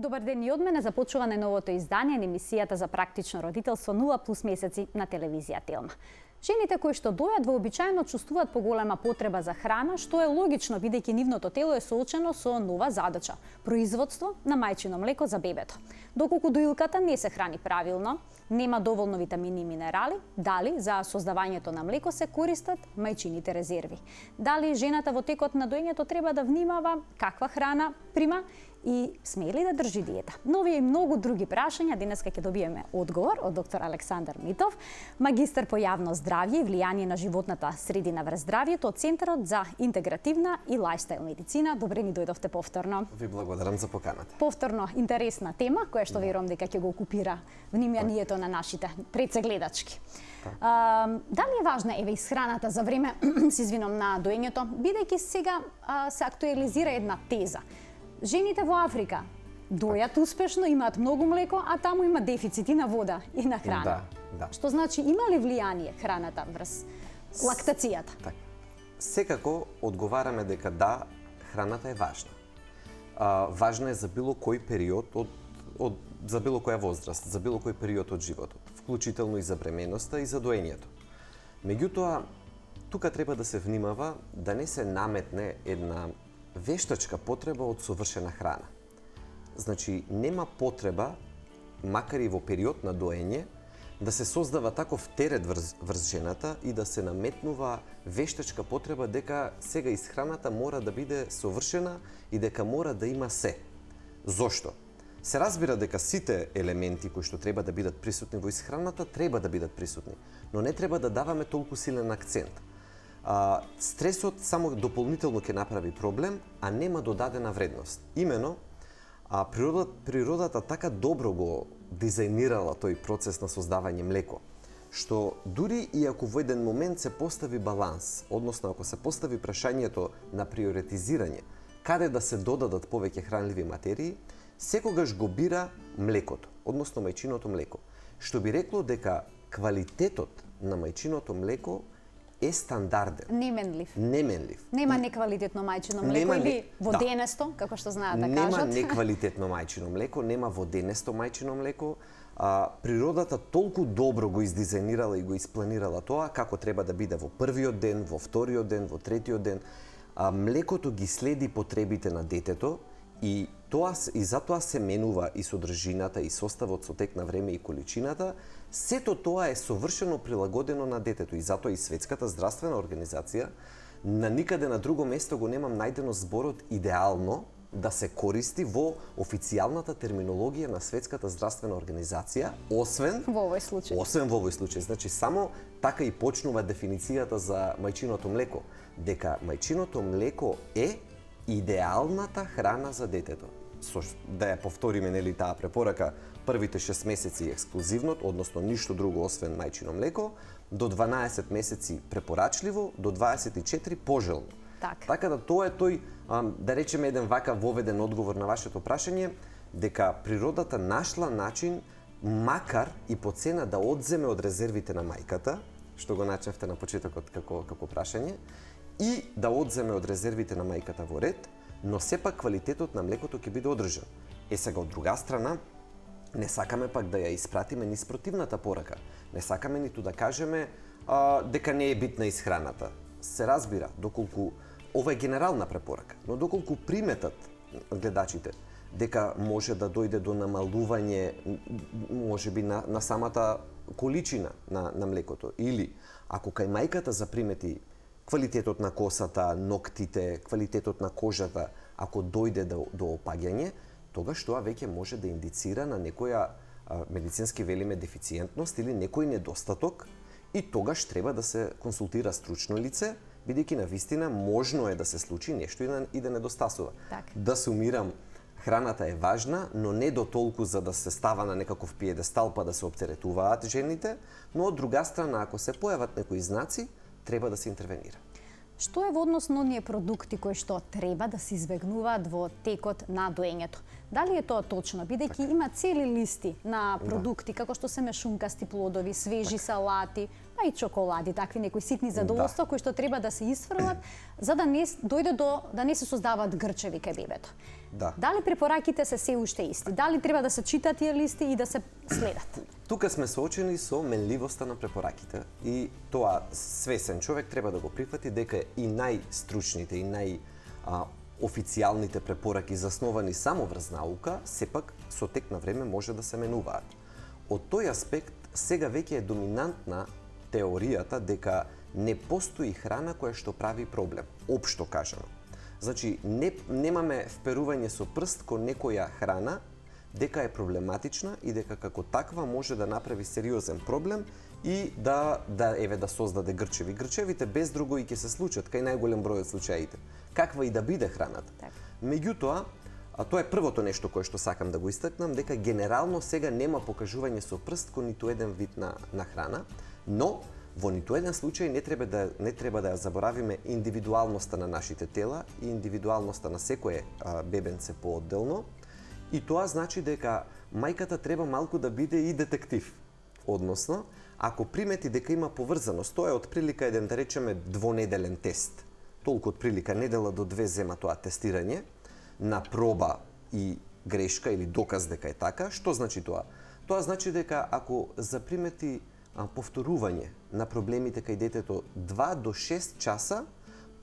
Добар ден и од мене, започува најновото издание на емисијата за практично родителство 0+ месеци на телевизија Телма. Жените кои што дојат вообичаено чувствуваат поголема потреба за храна, што е логично бидејќи нивното тело е соочено со нова задача – производство на мајчино млеко за бебето. Доколку доилката не се храни правилно, нема доволно витамини и минерали, дали за создавањето на млеко се користат мајчините резерви. Дали жената во текот на доењето треба да внимава каква храна прима и смее ли да држи диета? Но овие и многу други прашања денеска ќе добиеме одговор од доктор Александар Митов, магистар по јавно здравје и влијание на животната средина врз здравјето од Центарот за интегративна и лајфстайл медицина. Добре ни дојдовте повторно. Ви благодарам за поканата. Повторно интересна тема која што верувам дека ќе го окупира вниманието на нашите предсегледачки. Дали е важна исхраната за време на доењето, бидејќи сега се актуализира една теза. Жените во Африка дојат успешно, имаат многу млеко, а таму има дефицити на вода и на храна. Да. Што значи, има ли влијание храната врз лактацијата? Так. Секако одговараме дека да, храната е важна. Важна е за било кој период за било која возраст, за било кој период од животот, вклучително и за бременоста и за доењето. Меѓутоа, тука треба да се внимава да не се наметне една вештачка потреба од совршена храна. Значи, нема потреба, макар и во период на доење, да се создава таков терет врз жената и да се наметнува вештачка потреба дека сега исхраната мора да биде совршена и дека мора да има се. Зошто? Се разбира дека сите елементи кои што треба да бидат присутни во исхраната треба да бидат присутни, но не треба да даваме толку силен акцент. Стресот само дополнително ќе направи проблем, а нема додадена вредност. Имено, природата така добро го дизајнирала тој процес на создавање млеко, што дури и ако во еден момент се постави баланс, односно ако се постави прашањето на приоритизирање, каде да се додадат повеќе хранливи материи, секогаш го бира млекото, односно мајчиното млеко, што би рекло дека квалитетот на мајчиното млеко е стандарден. Неменлив. Нема неквалитетно мајчино млеко или воденесто, како што знаат да кажат. Нема неквалитетно мајчино млеко, нема воденесто мајчино млеко. Природата толку добро го издизајнирала и го испланирала тоа како треба да биде во првиот ден, во вториот ден, во третиот ден. Млекото ги следи потребите на детето и затоа се менува и содржината и составот со тек на време и количината. Сето тоа е совршено прилагодено на детето и затоа и Светската здравствена организација на никаде на друго место го немам најдено зборот идеално да се користи во официјалната терминологија на Светската здравствена организација, освен во овој случај. Значи, само така и почнува дефиницијата за мајчиното млеко, дека мајчиното млеко е идеалната храна за детето. Да ја повториме, нели, таа препорака, првите 6 месеци ексклузивно, односно ништо друго освен мајчино млеко, до 12 месеци препорачливо, до 24 пожелно. Така да тоа е тој, да речеме, еден вака воведен одговор на вашето прашање, дека природата нашла начин, макар и по цена да одземе од резервите на мајката, што го начнавте на почетокот како прашање, и да одземе од резервите на мајката во ред, но сепак квалитетот на млекото ќе биде одржан. Сега, од друга страна, не сакаме пак да ја испратиме низ противната порака. Не сакаме ниту да кажеме дека не е битна исхраната. Се разбира, доколку ова е генерална препорака, но доколку приметат гледачите дека може да дојде до намалување, можеби на самата количина на млекото, или ако кај мајката запримети квалитетот на косата, ноктите, квалитетот на кожата, ако дојде до опаѓање, тогаш тоа веќе може да индицира на некоја медицински велиме дефициентност или некој недостаток и тогаш треба да се консултира стручно лице, бидејќи навистина можно е да се случи нешто и да недостасува. Да сумирам, храната е важна, но не до толку за да се става на некаков пиедестал па да се оптеретуваат жените, но од друга страна, ако се појават некои знаци, треба да се интервенира. Што е во однос на оние продукти кои што треба да се избегнуваат во текот на доењето? Дали е тоа точно, бидејќи има цели листи на продукти, како што се мешункасти плодови, свежи салати, па и чоколади, такви некои ситни задоволства кои што треба да се исфрлат за да не дојде до да не се создаваат грчеви кај бебето. Дали препораките се уште исти? Дали треба да се читат тие листи и да се следат? Тука сме соочени со менливоста на препораките и тоа свесен човек треба да го прифати дека и најстручните и официјалните препораки засновани само врз наука, сепак со тек на време може да се менуваат. Од тој аспект сега веќе е доминантна теоријата дека не постои храна која што прави проблем, општо кажано. Значи, немаме вперување со прст кон некоја храна дека е проблематична и дека како таква може да направи сериозен проблем и да создаде грчеви. Грчевите без друго и ќе се случат кај најголем број од случаите. Каква и да биде храната. Меѓутоа, тоа е првото нешто кое што сакам да го истакнам, дека генерално сега нема покажување со прст кон ниту еден вид на храна, но во ниту еден случај не треба да ја заборавиме индивидуалноста на нашите тела и индивидуалноста на секое бебенце поодделно. И тоа значи дека мајката треба малку да биде и детектив. Односно, ако примети дека има поврзаност, тоа е отприлика еден, да речеме, двонеделен тест. Толку отприлика недела до 2 зема тоа тестирање на проба и грешка или доказ дека е така. Што значи тоа? Тоа значи дека ако запримети повторување на проблемите кај детето 2 до 6 часа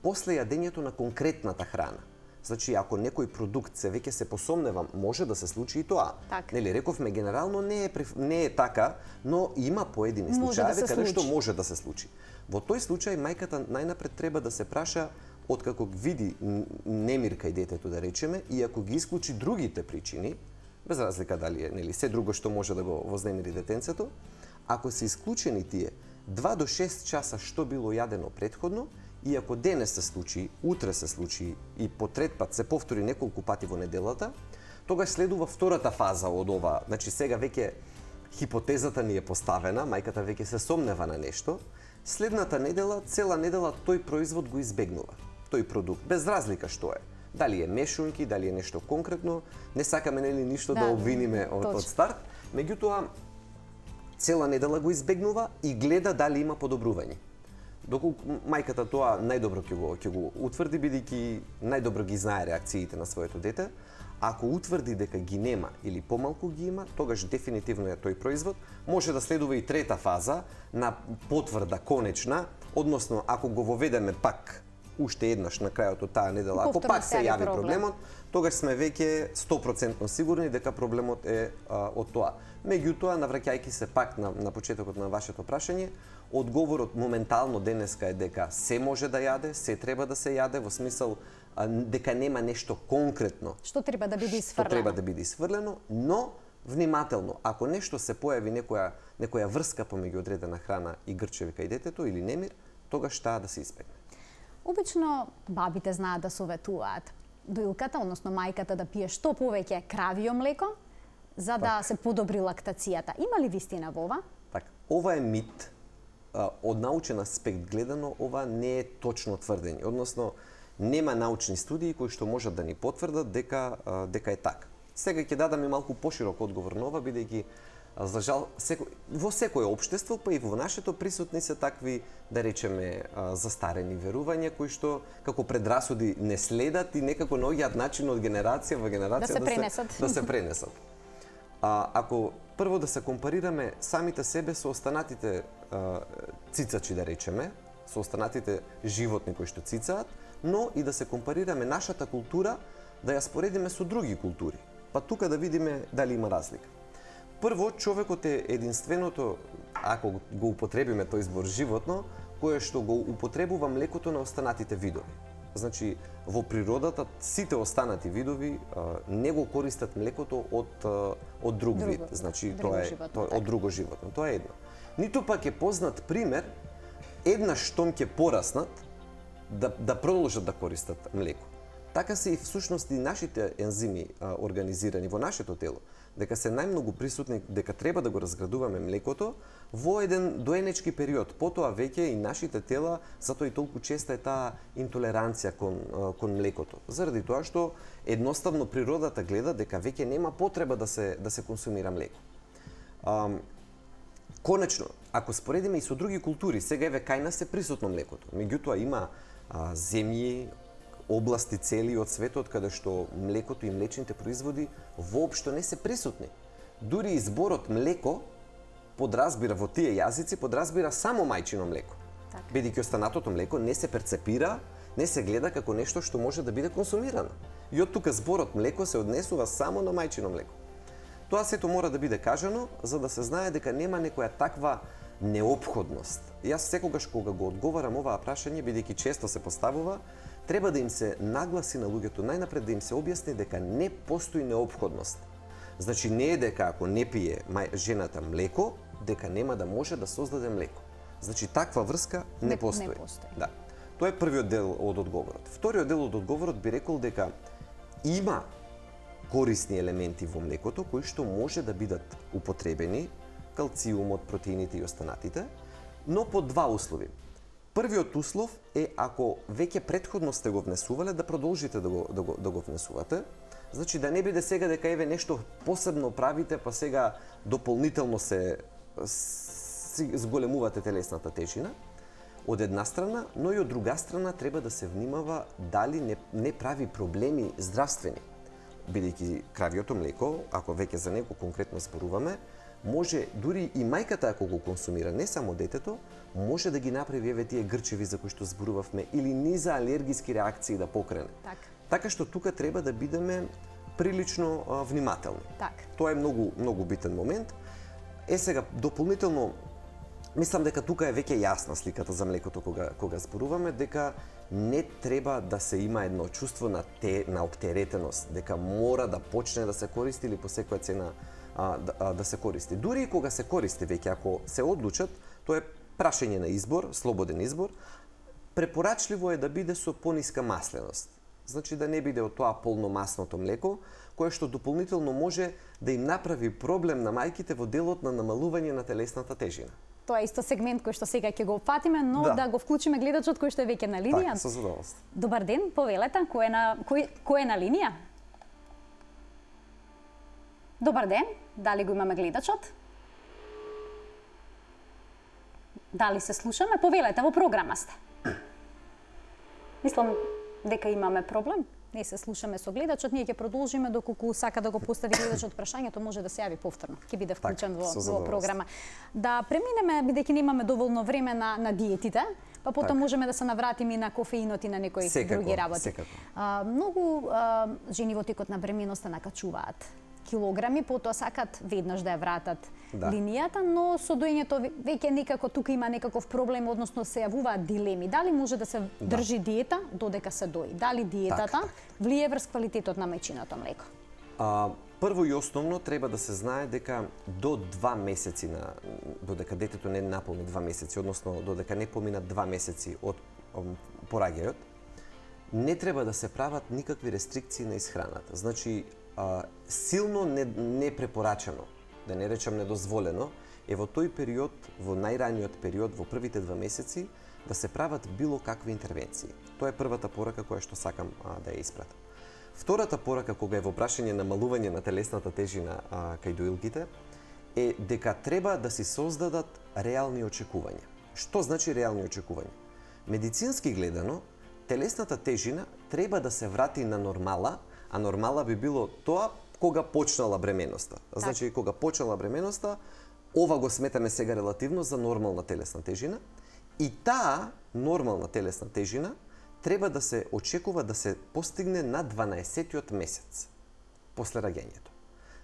после јадењето на конкретната храна. Значи, ако некој продукт веќе се посомнева, може да се случи и тоа. Нели, рековме генерално не е така, но има поедини случаи каде што може да се случи. Во тој случај мајката најнапред треба да се праша откако види немир кај детето, да речеме, и ако ги исклучи другите причини, без разлика дали е нели се друго што може да го вознемири детенцето, ако се исклучени тие 2 до 6 часа што било јадено претходно, и ако денес се случи, утре се случи и по трет пат се повтори неколку пати во неделата, тогаш следува втората фаза од ова. Значи сега веќе хипотезата ни е поставена, мајката веќе се сомнева на нешто. Следната недела, цела недела тој производ го избегнува, тој продукт, без разлика што е. Дали е мешунки, дали е нешто конкретно, не сакаме нели ништо да обвиниме од старт, меѓутоа цела недела го избегнува и гледа дали има подобрување. Доколку мајката тоа најдобро ќе го утврди, бидејќи најдобро ги знае реакциите на своето дете. Ако утврди дека ги нема или помалку ги има, тогаш дефинитивно е тој производ. Може да следува и трета фаза на потврда конечна, односно ако го воведеме пак уште еднаш на крајот од таа недела, ако пак се јави проблемот, тогаш сме веќе 100% сигурни дека проблемот е од тоа. Меѓутоа, навраќајќи се пак на почетокот на вашето прашање, одговорот моментално денеска е дека се може да јаде, се треба да се јаде, во смисол дека нема нешто конкретно што треба да биде исфрлено, но внимателно, ако нешто се појави некоја врска помеѓу одредена храна и грчеви кај детето или немир, тогаш таа да се избегне. Обично бабите знаат да советуваат доилката, односно мајката, да пие што повеќе кравио млеко за да се подобри лактацијата. Има ли вистина во ова? Така, ова е мит. Од научен аспект гледано, ова не е точно тврдење. Односно, нема научни студии кои што можат да ни потврдат дека е така. Сега ќе дадам и малку поширок одговор на ова, бидејќи за жал во секое општество, па и во нашето присутни се такви, да речеме, застарени верувања кои што како предрасуди не следат и некако наоѓаат начин од генерација во генерација да се пренесат. Ако прво да се компарираме самите себе со останатите цицачи, да речеме, со останатите животни кои што цицаат, но и да се компарираме нашата култура, да ја споредиме со други култури, па тука да видиме дали има разлика. Прво, човекот е единственото, ако го употребиме тој збор животно, кое што го употребува млекото на останатите видови. Значи, во природата сите останати видови не го користат млекото од друг вид. Значи, тоа е од друго животно. Тоа е едно. Ниту пак е познат пример еднаш штом ќе пораснат да продолжат да користат млеко. така се и всушност и нашите ензими организирани во нашето тело, дека се најмногу присутни, дека треба да го разградуваме млекото во еден доенечки период. Потоа веќе и нашите тела, затоа и толку честа е таа интолеранција кон млекото. Заради тоа што едноставно природата гледа дека веќе нема потреба да се консумира млеко. Конечно, ако споредиме и со други култури, сега еве кај нас е присутно млекото. Меѓутоа има земји, области цели од светот каде што млекото и млечните производи воопшто не се присутни. Дури и зборот млеко подразбира во тие јазици, подразбира само мајчино млеко. Бидејќи останатото млеко не се перцепира, не се гледа како нешто што може да биде консумирано. И од тука зборот млеко се однесува само на мајчино млеко. Тоа сето мора да биде кажано за да се знае дека нема некоја таква неопходност. Јас секогаш кога го одговарам оваа прашање, бидејќи често се поставува, треба да им се нагласи на луѓето, најнапред да им се објасни дека не постои неопходност. Значи не е дека ако не пие жената млеко, дека нема да може да создаде млеко. Значи таква врска не постои. Да. Тоа е првиот дел од одговорот. Вториот дел од одговорот би рекол дека има корисни елементи во млекото кои што може да бидат употребени, калциумот, протеините и останатите, но по два услови. Првиот услов е ако веќе претходно сте го внесувале да продолжите да го внесувате. Значи да не биде сега дека еве нешто посебно правите, па сега дополнително се зголемувате телесната тежина. Од една страна, но и од друга страна треба да се внимава дали не прави проблеми здравствени. Бидејќи кравиото млеко, ако веќе за него конкретно зборуваме, може дури и мајката ако го консумира, не само детето, може да ги направи еве тие грчеви за кои што зборувавме или низа алергиски реакции да покрене. Така што тука треба да бидеме прилично внимателни. Тоа е многу битен момент. Сега дополнително мислам дека тука е веќе јасна сликата за млекото кога зборуваме дека не треба да се има едно чувство на оптеретеност, дека мора да почне да се користи или по секоја цена да се користи. Дури и кога се користи веќе, ако се одлучат, тоа е прашање на избор, слободен избор, препорачливо е да биде со пониска масленост. Значи да не биде од тоа полномасното млеко, кое што дополнително може да им направи проблем на мајките во делот на намалување на телесната тежина. Тоа е исто сегмент кој што сега ќе го опфатиме, но да го вклучиме гледачот кој што е веќе на линија. Така, со задоволство. Добар ден, повелете, кој е на линија? Добар ден, дали го имаме гледачот? Дали се слушаме? Повелете, во програма сте. Мислам дека имаме проблем. Не се слушаме со гледачот, ние ќе продолжиме доколку сака да го постави гледачот прашањето, може да се јави повторно. Ќе биде вклучен во програма. Да преминеме, бидејќи немаме доволно време на диетите, па потом можеме да се навратиме и на кофеинот и на некои други работи. Многу жени во текот на бременоста накачуваат килограми, потоа сакат веднаш да ја вратат линијата, но со доењето веќе некако тука има некаков проблем, односно се јавуваат дилеми. Дали може да се држи диета додека се дои? Дали диетата влие врз квалитетот на мајчиното млеко? Прво и основно треба да се знае дека до 2 месеци додека детето не наполни 2 месеци, односно додека не поминат 2 месеци од пораѓајот, не треба да се прават никакви рестрикции на исхраната. Значи силно не препорачано, да не речам недозволено, е во тој период, во најраниот период, во првите 2 месеци, да се прават било какви интервенции. Тоа е првата порака која што сакам да ја испратам. Втората порака кога е во прашање намалување на телесната тежина кај доилките е дека треба да си создадат реални очекувања. Што значи реални очекувања? Медицински гледано, телесната тежина треба да се врати на нормала, а нормала би било тоа кога почнала бременоста. Значи, кога почнала бременоста, ова го сметаме сега релативно за нормална телесна тежина и таа нормална телесна тежина треба да се очекува да се постигне на 12-тиот месец после раѓањето.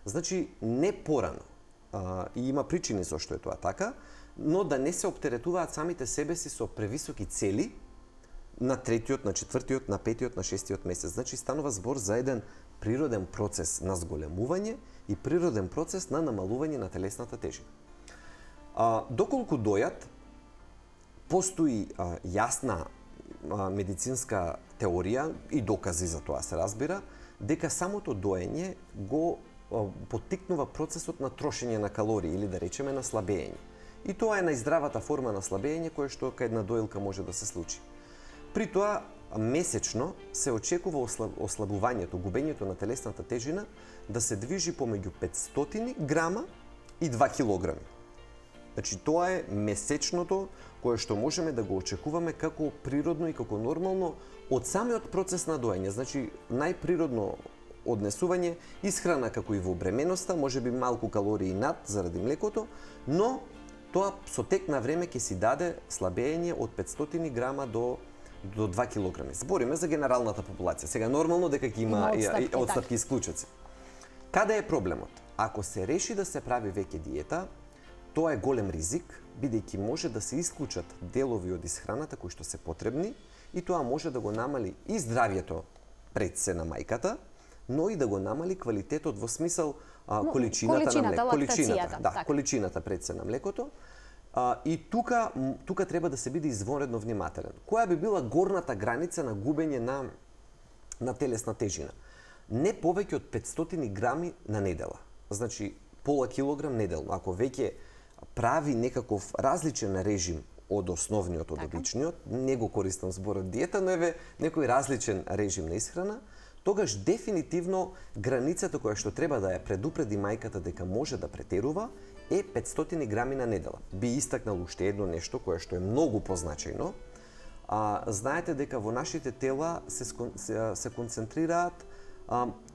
Значи, не порано. И има причини зашто е тоа така, но да не се оптеретуваат самите себе си со превисоки цели на 3-тиот, на 4-тиот, на 5-тиот, на 6-тиот месец. Значи, станува збор за еден природен процес на зголемување и природен процес на намалување на телесната тежина. Доколку дојат, постои јасна медицинска теорија и докази за тоа се разбира, дека самото доење го поттикнува процесот на трошење на калории или да речеме на слабење. И тоа е најздравата форма на слабење кое што кај една доилка може да се случи. При тоа месечно се очекува ослабувањето, губењето на телесната тежина да се движи помеѓу 500 грама и 2 килограми. Значи тоа е месечното кое што можеме да го очекуваме како природно и како нормално од самиот процес на доење. Значи најприродно однесување, исхрана како и во бременоста, можеби малку калории над заради млекото, но тоа со тек на време ќе си даде слабење од 500 грама до 2 килограми. Збориме за генералната популација. Сега нормално дека ќе има отстапки и исклучоци. Каде е проблемот? Ако се реши да се прави веќе диета, тоа е голем ризик, бидејќи може да се исклучат делови од исхраната кои што се потребни и тоа може да го намали и здравјето пред се на мајката, но и да го намали квалитетот во смисел количината на млекото. Количината пред се на млекото. И тука треба да се биде извонредно внимателен. Која би била горната граница на губење на телесна тежина? Не повеќе од 500 грами на недела. Значи, пола килограм неделно. Ако веќе прави некаков различен режим од основниот, од обичниот, не го користам зборот диета, но еве некој различен режим на исхрана, тогаш дефинитивно границата која што треба да ја предупреди мајката дека може да претерува е 500 грами на недела. Би истакнал уште едно нешто кое што е многу позначајно. Знаете дека во нашите тела се концентрираат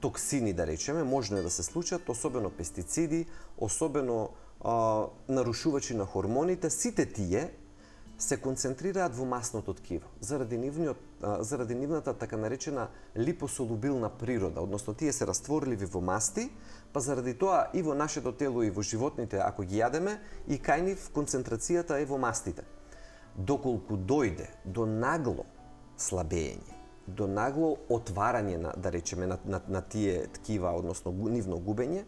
токсини, да речеме, можно е да се случат, особено пестициди, особено нарушувачи на хормоните, сите тие се концентрираат во масното ткиво, заради нивната така наречена липосолубилна природа, односно тие се растворливи во масти, па заради тоа и во нашето тело и во животните, ако ги јадеме, и кај нив концентрацијата е во мастите. Доколку дојде до нагло слабење, до нагло отварање, да речеме, на тие ткива, односно нивно губење,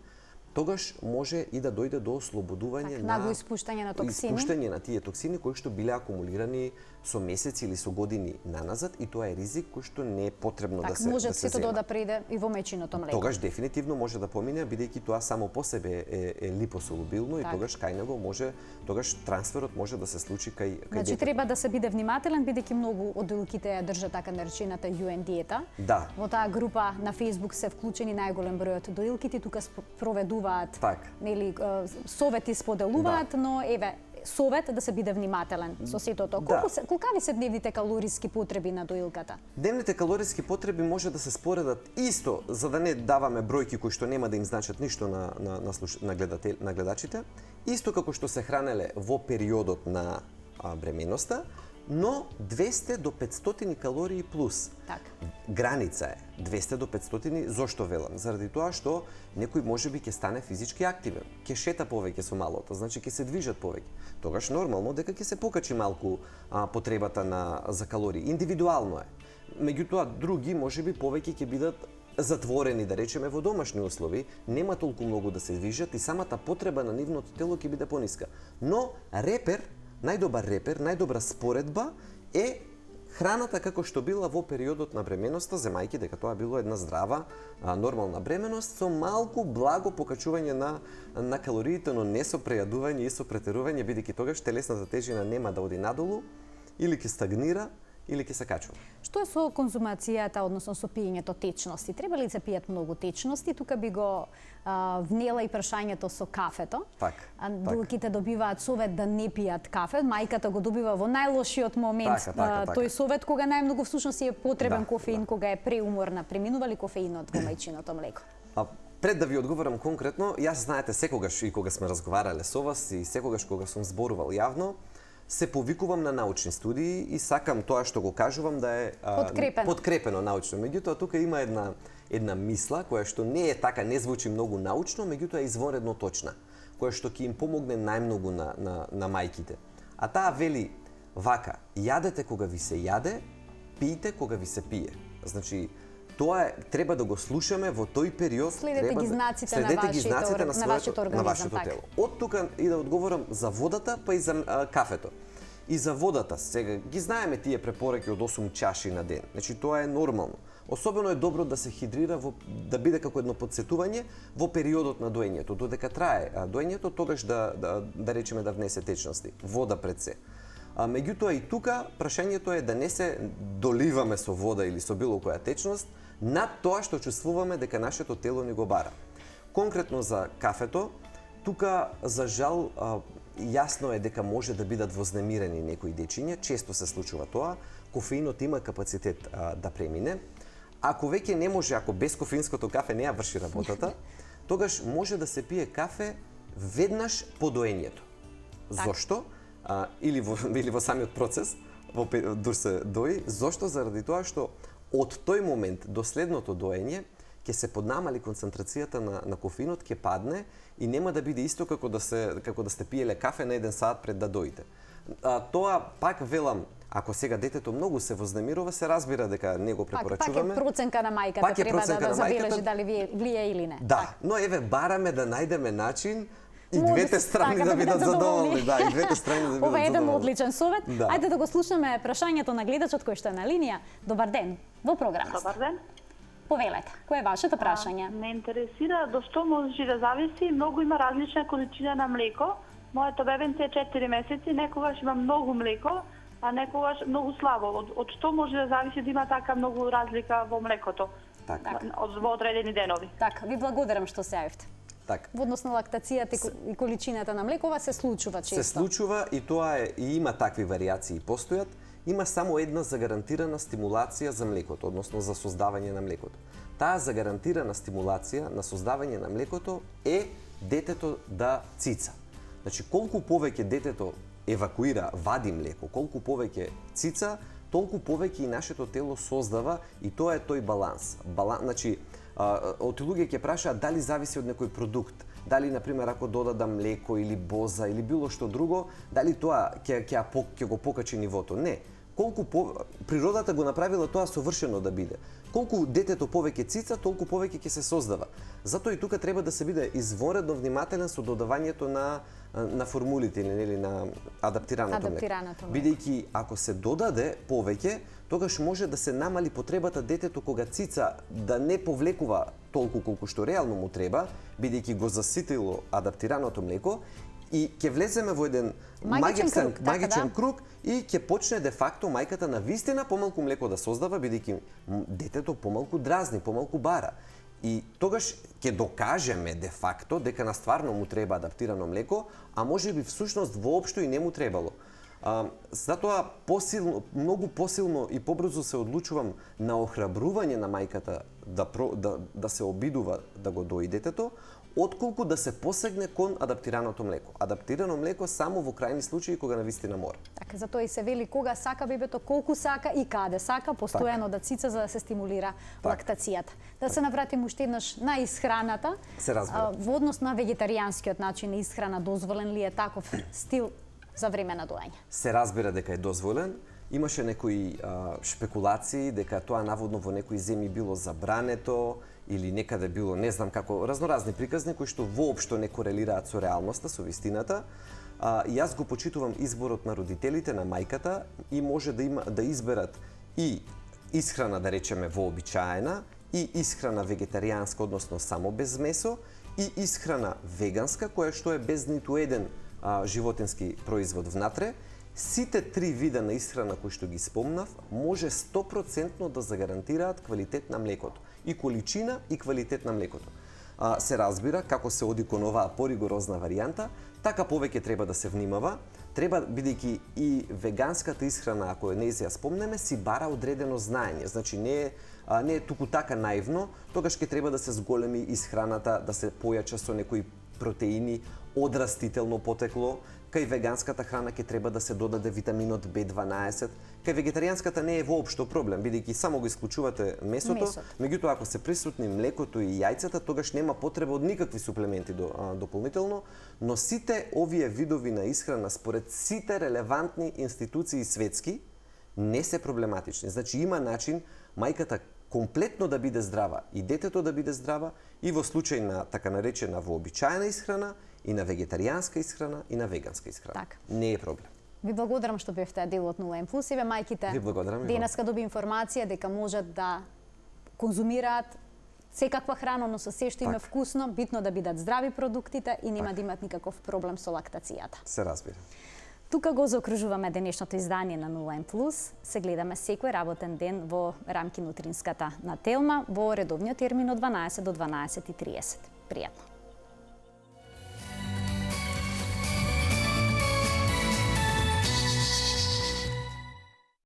тогаш може и да дојде до ослободување нагло испуштање на токсини. Испуштање на тие токсини кои што биле акумулирани со месеци или со години наназад, и тоа е ризик кој што не е потребно да се може сето да приде и во мечиното млеко. Тогаш дефинитивно може да помине, бидејќи тоа само по себе е липосолубилно и тогаш кај него тогаш трансферот може да се случи кај Значи треба да се биде внимателен, бидејќи многу од доилките ја држат така наречената UN диета. Да. Во таа група на Facebook се вклучени најголем број од доилките, тука проведуваат, нели, совети споделуваат, но еве совет да се биде внимателен со сето тоа. Колкави се дневните калориски потреби на доилката? Дневните калориски потреби може да се споредат исто, за да не даваме бројки кои што нема да им значат ништо на гледачите, исто како што се хранеле во периодот на бременоста, но 200 до 500 калории плюс. Граница е 200 до 500, зошто велам? Заради тоа што некој можеби ќе стане физички активен, ќе шета повеќе со малото, значи ќе се движат повеќе. Тогаш нормално дека ќе се покачи малку потребата за калории. Индивидуално е. Меѓутоа други можеби повеќе ќе бидат затворени, да речеме, во домашни услови, нема толку многу да се движат и самата потреба на нивното тело ќе биде пониска. Но најдобра споредба е храната како што била во периодот на бременоста, земајќи дека тоа било една здрава, нормална бременост со малку благо покачување на калориите, но не со прејадување и со претерување, бидејќи тогаш телесната тежина нема да оди надолу, или ќе стагнира, или ќе се качува. Што е со конзумацијата, односно со пиењето течности? Треба ли се пијат многу течности? Тука би го внела и прашањето со кафето. Доилките добиваат совет да не пијат кафе. Мајката го добива во најлошиот момент тој совет, кога најмногу всушност е потребен кофеин, кога е преуморна. Преминува ли кофеинот во мајчиното млеко? Пред да ви одговорам конкретно, јас знаете секогаш и кога сме разговарале со вас и секогаш кога сум зборувал јавно, се повикувам на научни студии и сакам тоа што го кажувам да е подкрепено научно. Меѓутоа тука има една мисла која што не е така, не звучи многу научно, меѓутоа е извонредно точна, која што ќе им помогне најмногу на мајките. А таа вели вака: јадете кога ви се јаде, пиете кога ви се пие. Значи тоа треба да го слушаме во тој период. Следете ги знаците на вашето тело. Од тука и да одговорам за водата, па и за кафето. И за водата, сега ги знаеме тие препораки од 8 чаши на ден. Значи тоа е нормално. Особено е добро да се хидрира да биде како едно подсетување во периодот на доењето, додека трае доењето, тогаш да речеме да внесе течности, вода пред се. Меѓутоа и тука прашањето е да не се доливаме со вода или со било која течност над тоа што чувствуваме дека нашето тело ни го бара. Конкретно за кафето, тука за жал јасно е дека може да бидат вознемирени некои дечиња, често се случува тоа, кофеинот има капацитет да премине. Ако веќе не може, ако без кофеинското кафе не ја врши работата, тогаш може да се пие кафе веднаш по доењето. Зошто? Или во самиот процес, дур се дои, зошто? Заради тоа што од тој момент до следното доење ќе се поднамали концентрацијата на кофеинот, ќе падне и нема да биде исто како да сте пиеле кафе на 1 сат пред да доите. Тоа пак велам, ако сега детето многу се вознемирува, се разбира дека не го препорачуваме. Пак е проценка на мајката, треба да забележи дали влие или не. Да, но еве бараме да најдеме начин и двете страни да бидат задоволни. Да, и двете страни да бидат задоволни. Ова е еден одличен совет. Да. Ајде да го слушаме прашањето на гледачот кој што е на линија. Добар ден, во програма. Добар ден. Повелете, кој е вашето прашање? Ме интересира до што може да зависи, многу има различна количина на млеко. Моето бебенце е 4 месеци, некогаш има многу млеко, а некогаш многу слабо. Од што може да зависи да има така многу разлика во млекото? Во одредени денови. Така, ви благодарам што се јавивте. Так. Во однос на лактацијата и количината на млеко, ова се случува често. Се случува и тоа е, и има такви варијации постојат. Има само една загарантирана стимулација за млекото, односно за создавање на млекото. Таа загарантирана стимулација на создавање на млекото е детето да цица. Значи, колку повеќе детето евакуира, вади млеко, колку повеќе цица, толку повеќе и нашето тело создава и тоа е тој баланс. Значи, од луѓе ќе прашаат дали зависи од некој продукт, дали например ако додадам млеко или боза или било што друго, дали тоа ќе го покачи нивото? Не. Природата го направила тоа совршено да биде. Колку детето повеќе цица, толку повеќе ќе се создава. Затоа и тука треба да се биде изворедно внимателен со додавањето на формулите или на адаптираното млеко. Бидејќи ако се додаде повеќе, тогаш може да се намали потребата детето кога цица да не повлекува толку колку што реално му треба, бидејќи го заситило адаптираното млеко, и ќе влеземе во еден магичен круг и ќе почне де факто мајката на вистина помалку млеко да создава, бидејќи детето помалку дразни, помалку бара. И тогаш ќе докажеме де факто дека на стварно му треба адаптирано млеко, а можеби всушност воопшто и не му требало. Затоа многу посилно и побрзо се одлучувам на охрабрување на мајката да се обидува да го дои детето, отколку да се посегне кон адаптираното млеко. Адаптирано млеко само во крајни случаи кога навистина мора. Така, затоа и се вели кога сака бебето, колку сака и каде сака, постојано да цица за да се стимулира лактацијата. Да се навратим уште еднаш на исхраната. Се разбира. Во однос на вегетаријанскиот начин на исхрана, дозволен ли е таков стил за време на доење? Се разбира дека е дозволен. Имаше некои шпекулации дека тоа наводно во некои земји било забрането или некаде било, не знам како, разноразни приказни кои што воопшто не корелираат со реалноста, со вистината. Јас го почитувам изборот на родителите, на мајката, и може да изберат и исхрана, да речеме, вообичаена, и исхрана вегетаријанска, односно само без месо, и исхрана веганска, која што е без ниту еден животински производ внатре. Сите три вида на исхрана кои што ги спомнав може 100% да загарантираат квалитет на млекото. И количина и квалитет на млекото. Се разбира, како се оди кон оваа поригорозна варијанта, така повеќе треба да се внимава. Треба, бидејќи и веганската исхрана, ако не ја спомнеме, си бара одредено знаење. Значи не е туку така наивно, тогаш ќе треба да се зголеми исхраната, да се појача со некои протеини од растително потекло. Кај веганската храна ќе треба да се додаде витаминот B12. Кај вегетаријанската не е воопшто проблем, бидејќи само го исклучувате месото. Меѓутоа, ако се присутни млекото и јајцата, тогаш нема потреба од никакви суплементи дополнително, но сите овие видови на исхрана според сите релевантни институции светски не се проблематични. Значи има начин мајката комплетно да биде здрава и детето да биде здрава и во случај на така наречена вообичаена исхрана, и на вегетаријанска исхрана, и на веганска исхрана. Так. Не е проблем. Ви благодарам што бевте дел од 0N+. Еве мајките Ви благодарам и денеска доби информација дека можат да конзумираат секаква храна, но со се што им е вкусно, битно да бидат здрави продуктите и нема да имат никаков проблем со лактацијата. Се разбира. Тука го заокружуваме денешното издание на 0N+. Се гледаме секој работен ден во рамки на утринската на Телма во редовниот термин од 12 до 12:30. Пријатно.